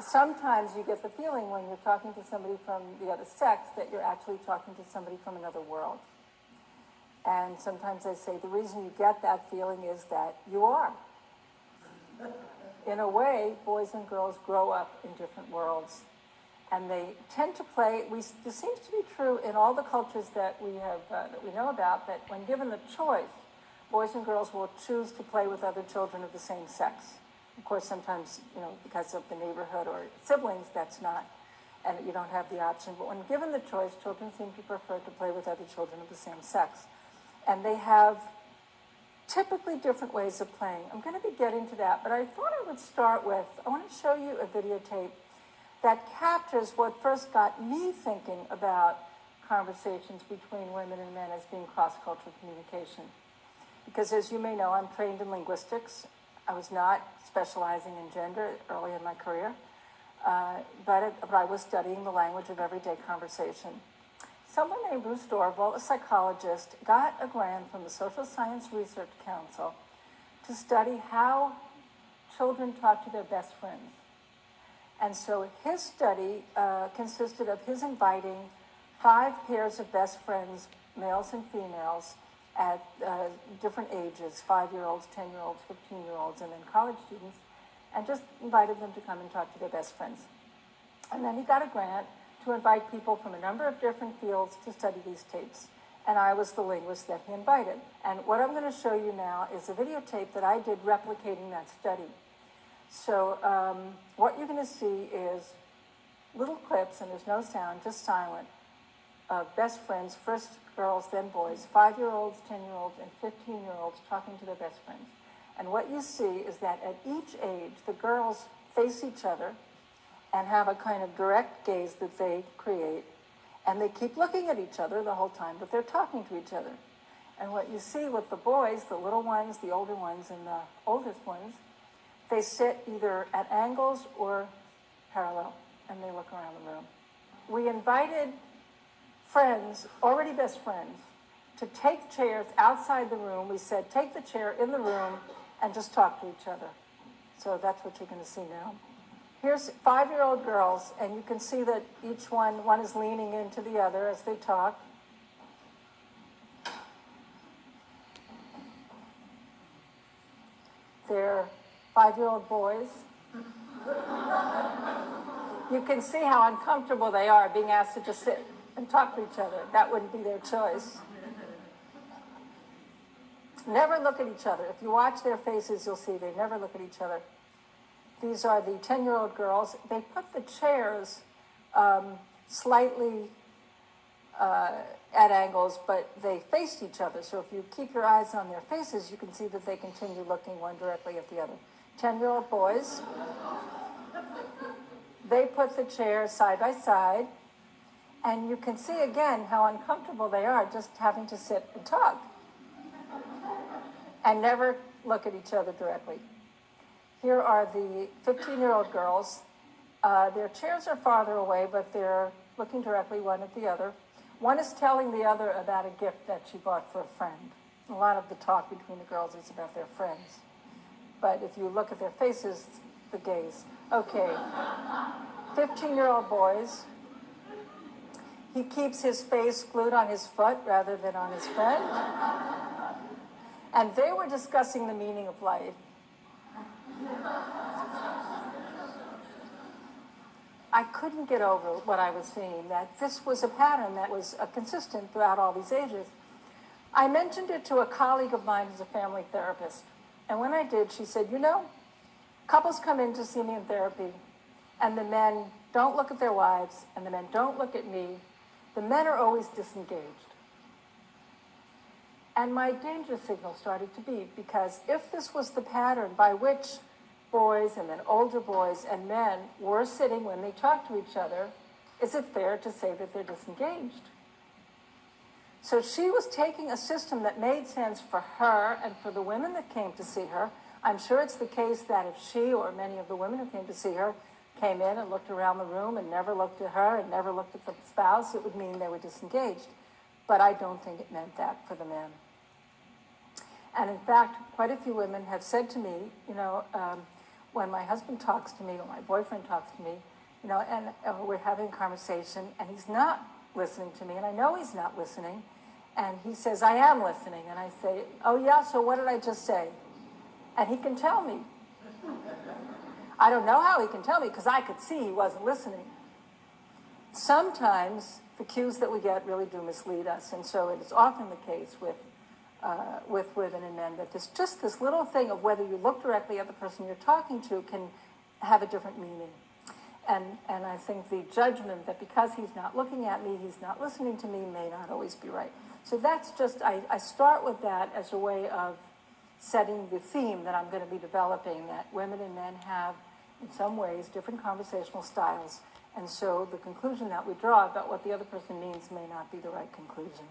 Sometimes you get the feeling when you're talking to somebody from the other sex that you're actually talking to somebody from another world. And sometimes they say the reason you get that feeling is that you are. In a way, boys and girls grow up in different worlds. And they tend to play, this seems to be true in all the cultures that we have, that we know about, that when given the choice, boys and girls will choose to play with other children of the same sex. Of course, sometimes, because of the neighborhood or siblings, that's not, and you don't have the option. But when given the choice, children seem to prefer to play with other children of the same sex. And they have typically different ways of playing. I'm going to be getting to that, but I thought I would start with, I want to show you a videotape that captures what first got me thinking about conversations between women and men as being cross-cultural communication. Because as you may know, I'm trained in linguistics. I was not specializing in gender early in my career, but I was studying the language of everyday conversation. Someone named Bruce Dorval, a psychologist, got a grant from the Social Science Research Council to study how children talk to their best friends. And so his study consisted of his inviting 5 pairs of best friends, males and females, at different ages, 5-year-olds, 10-year-olds, 15-year-olds, and then college students, and just invited them to come and talk to their best friends. And then he got a grant to invite people from a number of different fields to study these tapes. And I was the linguist that he invited. And what I'm going to show you now is a videotape that I did replicating that study. So what you're going to see is little clips, and there's no sound, just silent, of best friends, first girls, then boys, 5-year-olds, 10-year-olds, and 15-year-olds talking to their best friends. And what you see is that at each age, the girls face each other and have a kind of direct gaze that they create, and they keep looking at each other the whole time, but they're talking to each other. And what you see with the boys, the little ones, the older ones, and the oldest ones, they sit either at angles or parallel, and they look around the room. We invited friends, already best friends, to take chairs outside the room. We said, take the chair in the room and just talk to each other. So that's what you're going to see now. Here's 5-year-old girls, and you can see that each one is leaning into the other as they talk. They're 5-year-old boys. You can see how uncomfortable they are being asked to just sit and talk to each other. That wouldn't be their choice. Never look at each other. If you watch their faces, you'll see they never look at each other. These are the 10-year-old girls. They put the chairs slightly at angles, but they faced each other. So if you keep your eyes on their faces, you can see that they continue looking one directly at the other. 10-year-old boys. They put the chairs side by side, and you can see again how uncomfortable they are just having to sit and talk and never look at each other directly. Here are the 15-year-old girls. Their chairs are farther away, but they're looking directly one at the other. One is telling the other about a gift that she bought for a friend. A lot of the talk between the girls is about their friends. But if you look at their faces, the gaze. Okay, 15-year-old boys. He keeps his face glued on his foot rather than on his friend. And they were discussing the meaning of life. I couldn't get over what I was seeing, that this was a pattern that was consistent throughout all these ages. I mentioned it to a colleague of mine who's a family therapist. And when I did, she said, you know, couples come in to see me in therapy, and the men don't look at their wives, and the men don't look at me. The men are always disengaged. And my danger signal started to beep, because if this was the pattern by which boys and then older boys and men were sitting when they talked to each other, is it fair to say that they're disengaged? So she was taking a system that made sense for her and for the women that came to see her. I'm sure it's the case that if she or many of the women who came to see her came in and looked around the room and never looked at her and never looked at the spouse, it would mean they were disengaged. But I don't think it meant that for the men. And in fact, quite a few women have said to me, when my husband talks to me or my boyfriend talks to me, and we're having a conversation and he's not listening to me, and I know he's not listening, and he says, I am listening. And I say, oh yeah, so what did I just say? And he can tell me. I don't know how he can tell me, because I could see he wasn't listening. Sometimes the cues that we get really do mislead us, and so it is often the case with women and men that there's just this little thing of whether you look directly at the person you're talking to can have a different meaning. And I think the judgment that because he's not looking at me, he's not listening to me, may not always be right. So that's just, I start with that as a way of setting the theme that I'm going to be developing, that women and men have, in some ways, different conversational styles. And so the conclusion that we draw about what the other person means may not be the right conclusion.